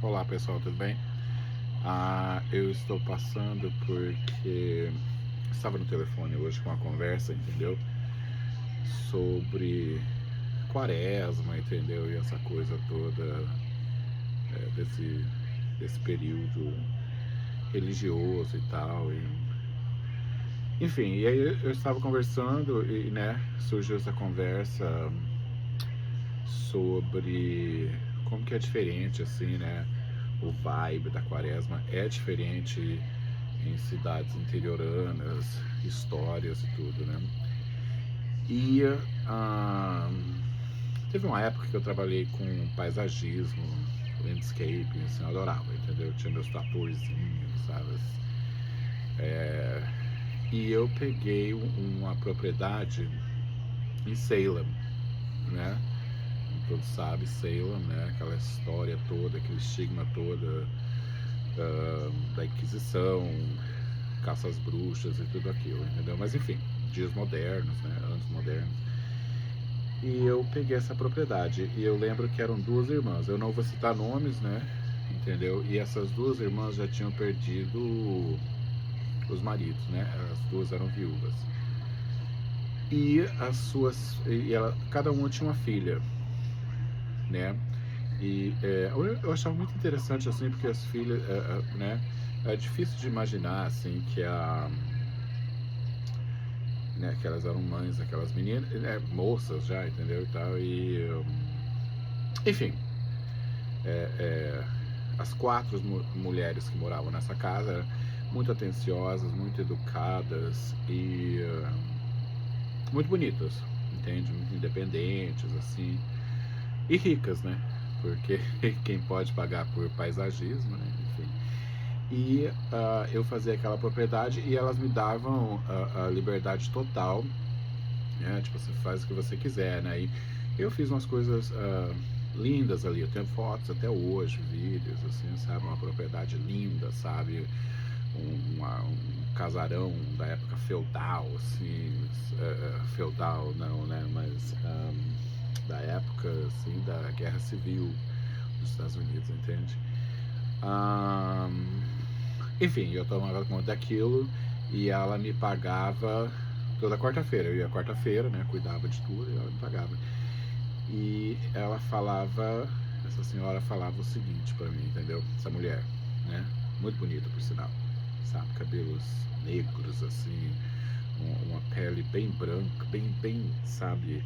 Olá pessoal, tudo bem? Eu estou passando porque estava no telefone hoje com uma conversa, entendeu? Sobre quaresma, entendeu? E essa coisa toda desse período religioso e tal. Enfim, e aí eu estava conversando e, né, surgiu essa conversa sobre como que é diferente, assim, né? O vibe da quaresma é diferente em cidades interioranas, histórias e tudo, né? E ah, teve uma época que eu trabalhei com paisagismo, landscaping, assim, eu adorava, entendeu? Eu tinha meus tratorzinhos, sabe? E eu peguei uma propriedade em Salem, né? Como todos sabem, Salem, né? Aquela história toda, aquele estigma todo da Inquisição, caça às bruxas e tudo aquilo, entendeu? Mas enfim, dias modernos, né? Anos modernos. E eu peguei essa propriedade. E eu lembro que eram duas irmãs. Eu não vou citar nomes, né? Entendeu? E essas duas irmãs já tinham perdido os maridos, né? As duas eram viúvas. E as suas. Cada uma tinha uma filha, né? E eu achava muito interessante, assim, porque as filhas, né? É difícil de imaginar, assim, né, que elas eram mães daquelas meninas, né, moças já, entendeu? E tal, enfim, é, é, as quatro mulheres que moravam nessa casa eram muito atenciosas, muito educadas e muito bonitas, entende? Muito independentes, assim, e ricas, né? Porque quem pode pagar por paisagismo, né? Enfim. E eu fazia aquela propriedade e elas me davam a liberdade total, né? Tipo, você faz o que você quiser, né? E eu fiz umas coisas lindas ali, eu tenho fotos até hoje, vídeos, assim, sabe? Uma propriedade linda, sabe? Um casarão da época feudal, assim, feudal não, né? Mas da época, assim, da Guerra Civil dos Estados Unidos, entende? Enfim, eu tomava conta daquilo e ela me pagava toda quarta-feira. Eu ia quarta-feira, né? Cuidava de tudo e ela me pagava. E ela falava, essa senhora falava o seguinte pra mim, entendeu? Essa mulher, né? Muito bonita, por sinal, sabe? Cabelos negros, assim, uma pele bem branca, bem, sabe?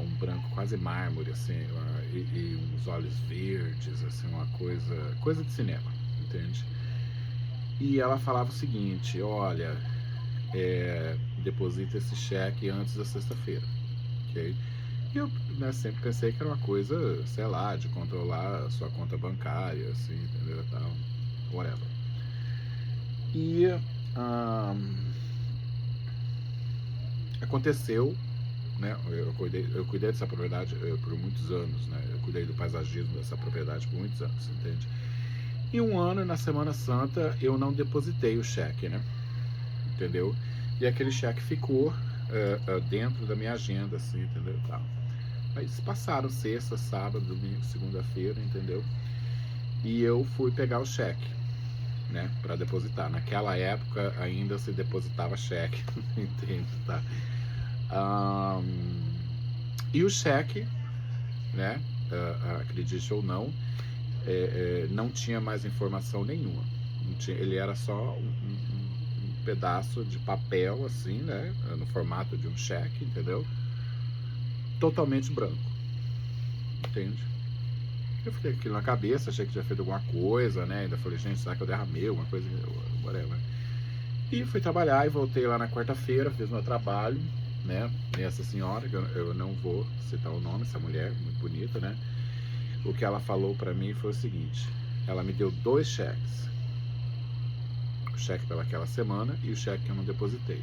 Um branco quase mármore, assim, e uns olhos verdes, assim, uma coisa de cinema, entende? E ela falava o seguinte: olha, deposita esse cheque antes da sexta-feira, ok? E eu, né, sempre pensei que era uma coisa, sei lá, de controlar a sua conta bancária, assim, entendeu? Tal, whatever. E aconteceu, né? Eu cuidei dessa propriedade por muitos anos, né? Eu cuidei do paisagismo dessa propriedade por muitos anos, entende? E um ano, na Semana Santa, eu não depositei o cheque, né? Entendeu? E aquele cheque ficou dentro da minha agenda, assim, entendeu? Tal. Aí passaram sexta, sábado, domingo, segunda-feira, entendeu? E eu fui pegar o cheque, né, para depositar. Naquela época ainda se depositava cheque, entende? Tá? E o cheque, né, acredite ou não, não tinha mais informação nenhuma. Ele era só um pedaço de papel, assim, né, no formato de um cheque, entendeu? Totalmente branco, entende? Eu fiquei com aquilo na cabeça, achei que tinha feito alguma coisa, né? Ainda falei, gente, será que eu derramei alguma coisa? Whatever. E fui trabalhar e voltei lá na quarta-feira, fiz meu trabalho, né? E essa senhora, que eu não vou citar o nome, essa mulher, muito bonita, né? O que ela falou pra mim foi o seguinte: ela me deu dois cheques. O cheque pelaquela semana e o cheque que eu não depositei.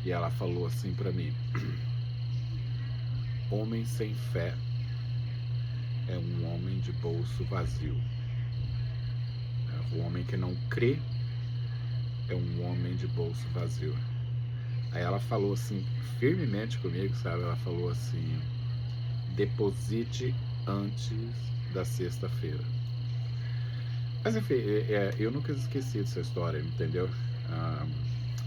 E ela falou assim pra mim: homem sem fé é um homem de bolso vazio. O homem que não crê é um homem de bolso vazio. Aí ela falou assim, firmemente comigo, sabe? Ela falou assim: deposite antes da sexta-feira. Mas enfim, eu nunca esqueci dessa história, entendeu? Ah,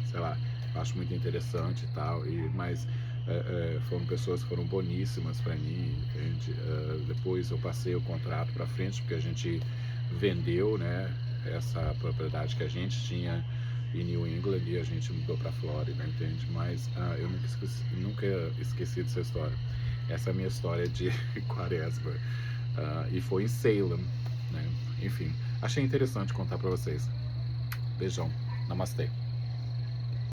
sei lá, acho muito interessante e tal, mas foram pessoas que foram boníssimas para mim, entende? Depois eu passei o contrato para frente, porque a gente vendeu, né, essa propriedade que a gente tinha em New England e a gente mudou para Flórida, entende? Mas eu nunca esqueci dessa história. Essa é a minha história de Quaresma. E foi em Salem, né? Enfim, achei interessante contar para vocês. Beijão. Namastê.